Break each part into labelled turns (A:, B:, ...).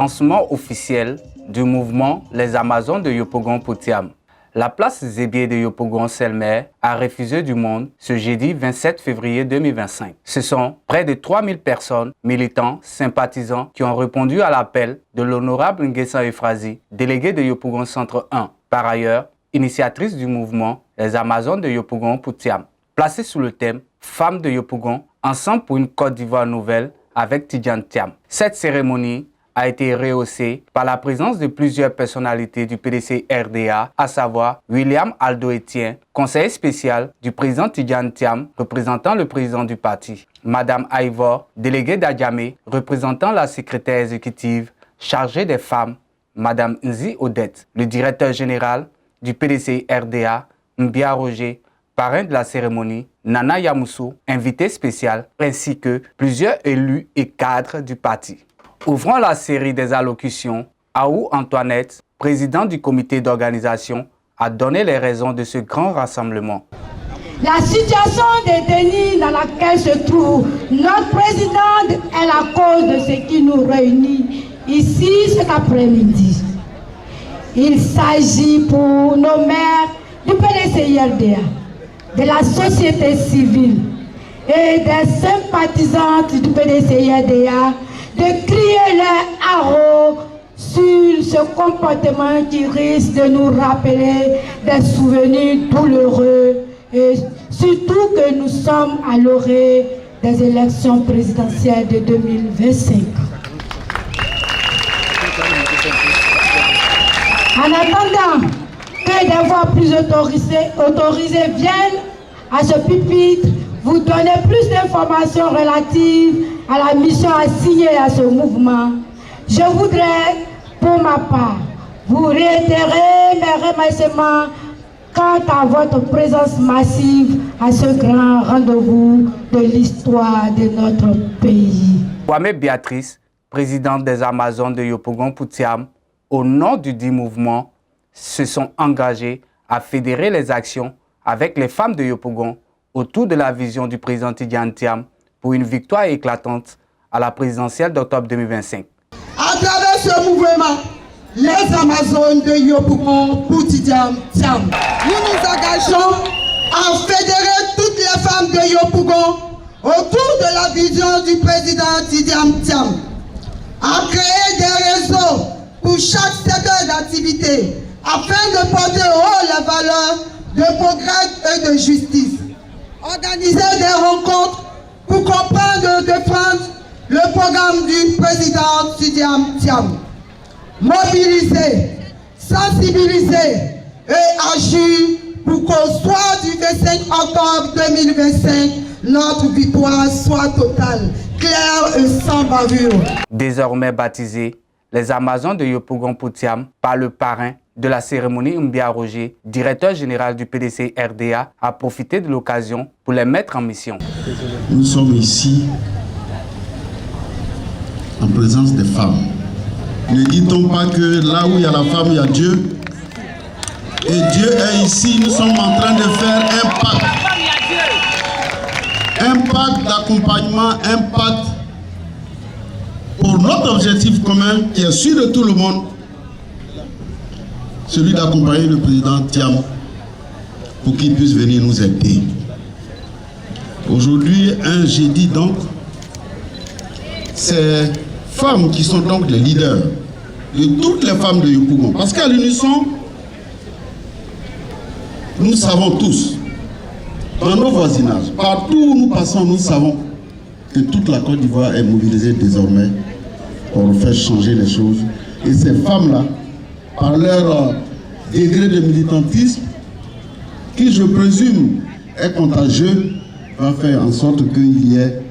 A: Lancement officiel du mouvement Les Amazones de Yopougon-Poutiam. La place Zébier de Yopougon-Selmer a refusé du monde ce jeudi 27 février 2025. Ce sont près de 3000 personnes, militants, sympathisants, qui ont répondu à l'appel de l'honorable Nguessan Euphrasie, délégué de Yopougon Centre 1. Par ailleurs, initiatrice du mouvement Les Amazones de Yopougon-Poutiam. Placée sous le thème « Femmes de Yopougon, ensemble pour une Côte d'Ivoire nouvelle » avec Tidjane Thiam. Cette cérémonie a été rehaussée par la présence de plusieurs personnalités du PDC RDA, à savoir William Aldo Etienne, conseiller spécial du président Tidjane Thiam, représentant le président du parti. Madame Aïvor, déléguée d'Adjamé, représentant la secrétaire exécutive chargée des femmes. Madame Nzi Odette, le directeur général du PDC RDA, Mbia Roger, parrain de la cérémonie, Nana Yamoussou, invité spécial, ainsi que plusieurs élus et cadres du parti. Ouvrant la série des allocutions, Aou Antoinette, président du comité d'organisation, a donné les raisons de ce grand rassemblement.
B: La situation des dénis dans laquelle se trouve notre présidente est la cause de ce qui nous réunit ici cet après-midi. Il s'agit pour nos maires du PDC-RDA, de la société civile et des sympathisantes du PDC-RDA de crier leur haro sur ce comportement qui risque de nous rappeler des souvenirs douloureux et surtout que nous sommes à l'orée des élections présidentielles de 2025. En attendant que des voix plus autorisées viennent à ce pupitre, vous donner plus d'informations relatives à la mission assignée à ce mouvement. Je voudrais, pour ma part, vous réitérer mes remerciements quant à votre présence massive à ce grand rendez-vous de l'histoire de notre pays.
A: Kwame Béatrice, présidente des Amazones de Yopougon-Poutiam, au nom du dit mouvement, se sont engagés à fédérer les actions avec les femmes de Yopougon autour de la vision du président Tidjane Thiam pour une victoire éclatante à la présidentielle d'octobre 2025.
C: À travers ce mouvement, les Amazones de Yopougon pour Tidjane Thiam, nous nous engageons à fédérer toutes les femmes de Yopougon autour de la vision du président Tidjane Thiam, à créer des réseaux pour chaque secteur d'activité afin de porter haut la valeur de progrès et de justice. Organiser des rencontres pour comprendre et défendre le programme du président Tidjane Thiam. Mobiliser, sensibiliser et agir pour qu'au soir du 25 octobre 2025, notre victoire soit totale, claire et sans bavure.
A: Désormais baptisés, les Amazones de Yopougon-Poutiam par le parrain de la cérémonie Mbia Roger, directeur général du PDC RDA, a profité de l'occasion pour les mettre en mission.
D: Nous sommes ici en présence des femmes. Ne dit-on pas que là où il y a la femme, il y a Dieu? Et Dieu est ici, nous sommes en train de faire un pacte d'accompagnement, un pacte pour notre objectif commun qui est celui de tout le monde, celui d'accompagner le président Thiam pour qu'il puisse venir nous aider. Aujourd'hui, un jeudi donc, ces femmes qui sont donc les leaders de toutes les femmes de Yopougon, parce qu'à l'unisson, nous savons tous, dans nos voisinages, partout où nous passons, nous savons que toute la Côte d'Ivoire est mobilisée désormais pour faire changer les choses. Et ces femmes-là, par leur degré de militantisme, qui je présume est contagieux, va faire en sorte qu'il y ait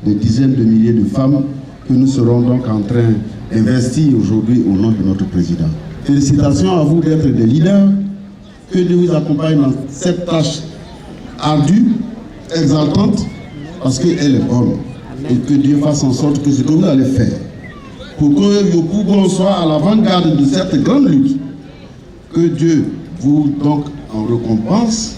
D: des dizaines de milliers de femmes que nous serons donc en train d'investir aujourd'hui au nom de notre président. Félicitations à vous d'être des leaders, que Dieu vous accompagne dans cette tâche ardue, exaltante, parce qu'elle est bonne. Et que Dieu fasse en sorte que ce que vous allez faire, pour que Yopougon soit à l'avant-garde de cette grande lutte, que Dieu vous donc en récompense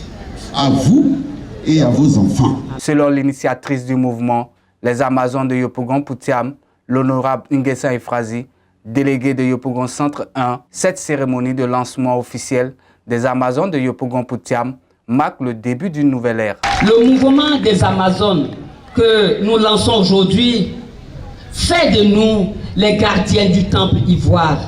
D: à vous et à vos enfants.
A: Selon l'initiatrice du mouvement, les Amazones de Yopougon-Poutiam, l'honorable Nguessan Euphrasie, délégué de Yopougon Centre 1, cette cérémonie de lancement officiel des Amazones de Yopougon-Poutiam marque le début d'une nouvelle ère.
E: Le mouvement des Amazones que nous lançons aujourd'hui fait de nous les gardiens du temple ivoire.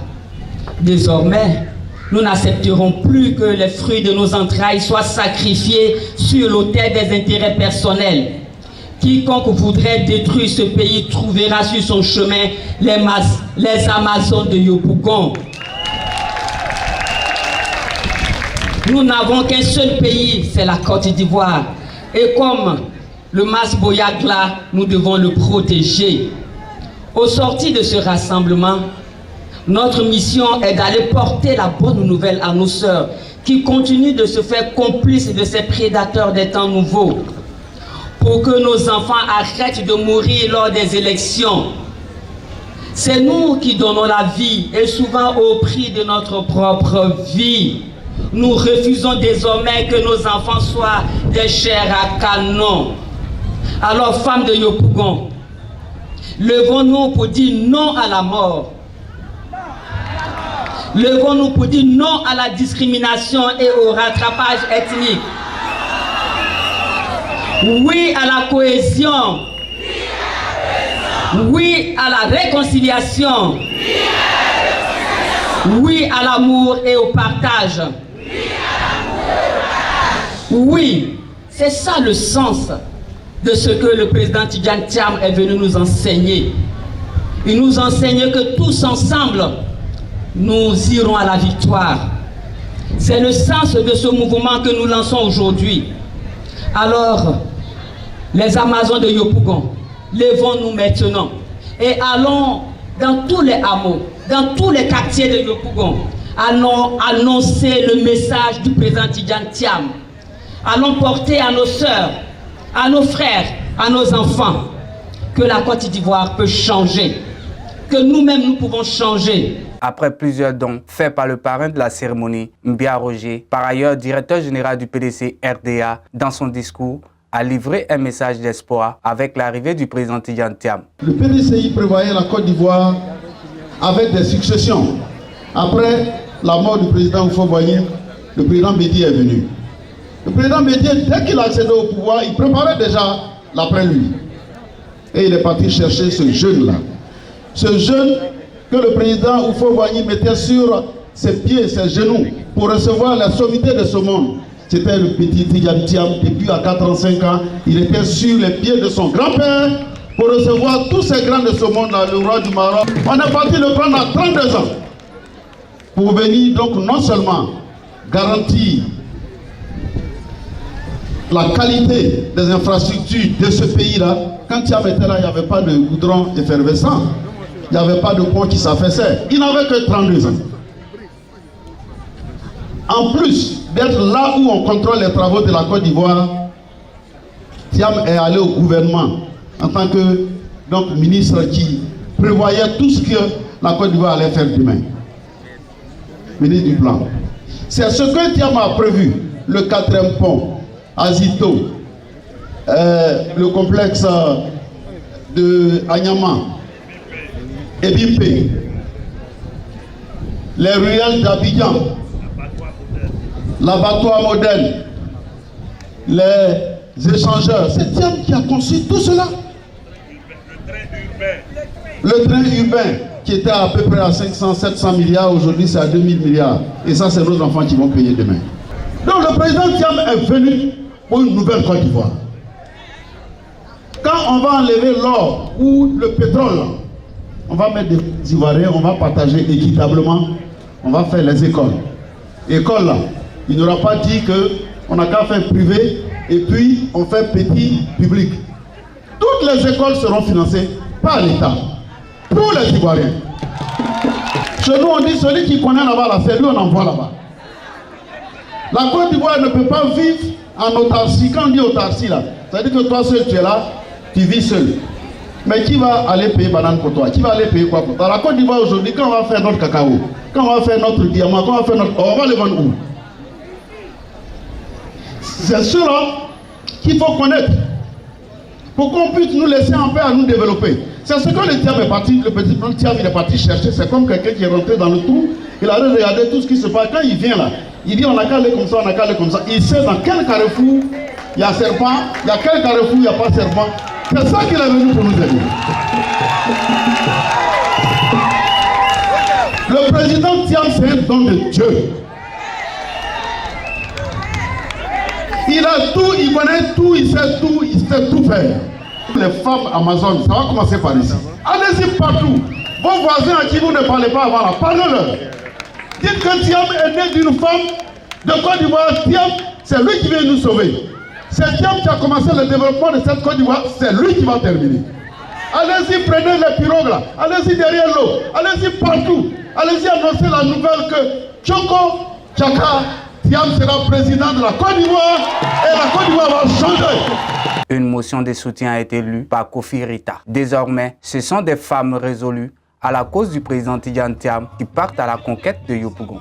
E: Désormais, nous n'accepterons plus que les fruits de nos entrailles soient sacrifiés sur l'autel des intérêts personnels. Quiconque voudrait détruire ce pays trouvera sur son chemin les Amazones de Yopougon. Nous n'avons qu'un seul pays, c'est la Côte d'Ivoire. Et comme le Mas Boyagla, nous devons le protéger. Au sortir de ce rassemblement, notre mission est d'aller porter la bonne nouvelle à nos sœurs qui continuent de se faire complices de ces prédateurs des temps nouveaux. Pour que nos enfants arrêtent de mourir lors des élections. C'est nous qui donnons la vie et souvent au prix de notre propre vie. Nous refusons désormais que nos enfants soient des chairs à canon. Alors, femmes de Yopougon, levons-nous pour dire non à la mort. Levons-nous pour dire non à la discrimination et au rattrapage ethnique. Oui à la cohésion. Oui à la réconciliation. Oui à l'amour et au partage. Oui, c'est ça le sens de ce que le président Tidjane Thiam est venu nous enseigner. Il nous enseigne que tous ensemble, nous irons à la victoire. C'est le sens de ce mouvement que nous lançons aujourd'hui. Alors, les Amazones de Yopougon, levons-nous maintenant et allons dans tous les hameaux, dans tous les quartiers de Yopougon, allons annoncer le message du président Tidjane Thiam. Allons porter à nos sœurs, à nos frères, à nos enfants, que la Côte d'Ivoire peut changer, que nous-mêmes nous pouvons changer.
A: Après plusieurs dons faits par le parrain de la cérémonie, Mbia Roger, par ailleurs directeur général du PDC RDA, dans son discours, a livré un message d'espoir avec l'arrivée du président Tidjane Thiam.
D: Le PDCI prévoyait la Côte d'Ivoire avec des successions. Après la mort du président Houphouët-Boigny, le président Bédié est venu. Le président Bédié, dès qu'il a accédé au pouvoir, il préparait déjà l'après-lui. Et il est parti chercher ce jeune-là. Ce jeune que le président Houphouët-Boigny mettait sur ses pieds, ses genoux, pour recevoir la sommité de ce monde. C'était le petit Tidjane Thiam. Depuis à 85 ans, il était sur les pieds de son grand-père pour recevoir tous ces grands de ce monde-là, le roi du Maroc. On est parti le prendre à 32 ans pour venir donc non seulement garantir la qualité des infrastructures de ce pays-là. Quand Thiam était là, il n'y avait pas de goudron effervescent. Il n'y avait pas de pont qui s'affaissait. Il n'avait que 32 ans. En plus d'être là où on contrôle les travaux de la Côte d'Ivoire, Thiam est allé au gouvernement en tant que donc, ministre qui prévoyait tout ce que la Côte d'Ivoire allait faire demain. Ministre du plan. C'est ce que Thiam a prévu. Le 4e pont, Azito, le complexe de Anyama, Ebimpe, les ruelles d'Abidjan, l'abattoir moderne, les échangeurs. C'est Thiam qui a conçu tout cela. Le train urbain qui était à peu près à 500-700 milliards, aujourd'hui c'est à 2000 milliards. Et ça, c'est nos enfants qui vont payer demain. Donc le président Thiam est venu pour une nouvelle Côte d'Ivoire. Quand on va enlever l'or ou le pétrole, on va mettre des Ivoiriens, on va partager équitablement, on va faire les écoles. Écoles là, il n'aura pas dit qu'on n'a qu'à faire privé et puis on fait petit public. Toutes les écoles seront financées par l'État, pour les Ivoiriens. Chez nous on dit celui qui connaît là-bas, là, c'est lui on envoie là-bas. La Côte d'Ivoire ne peut pas vivre en autarcie. Quand on dit autarcie là, ça veut dire que toi seul tu es là, tu vis seul. Mais qui va aller payer banane pour toi? Qui va aller payer quoi pour toi? La Côte d'Ivoire aujourd'hui, quand on va faire notre cacao, quand on va faire notre diamant, quand on va faire notre or, on va le vendre où? C'est cela qu'il faut connaître pour qu'on puisse nous laisser en paix à nous développer. C'est ce que le Thiam est parti, le petit Thiam il est parti chercher. C'est comme quelqu'un qui est rentré dans le trou. Il a regardé tout ce qui se passe. Quand il vient là, il dit on a qu'à aller comme ça, on a qu'à aller comme ça. Il sait dans quel carrefour il y a serpent, il y a quel carrefour il n'y a pas serpent. C'est ça qu'il est venu pour nous aider. Le président Thiam, c'est un don de Dieu. Il a tout, il connaît tout, il sait tout faire. Les femmes Amazon, ça va commencer par ici. Allez-y partout. Vos voisins à qui vous ne parlez pas avant là, parlez-leur. Dites que Thiam est né d'une femme de Côte d'Ivoire. Thiam, c'est lui qui vient nous sauver. C'est Thiam qui a commencé le développement de cette Côte d'Ivoire, c'est lui qui va terminer. Allez-y, prenez les pirogues là, allez-y derrière l'eau, allez-y partout. Allez-y annoncer la nouvelle que Tchoko Tchaka Thiam sera président de la Côte d'Ivoire et la Côte d'Ivoire va changer.
A: Une motion de soutien a été lue par Kofi Rita. Désormais, ce sont des femmes résolues à la cause du président Tidjane Thiam qui partent à la conquête de Yopougon.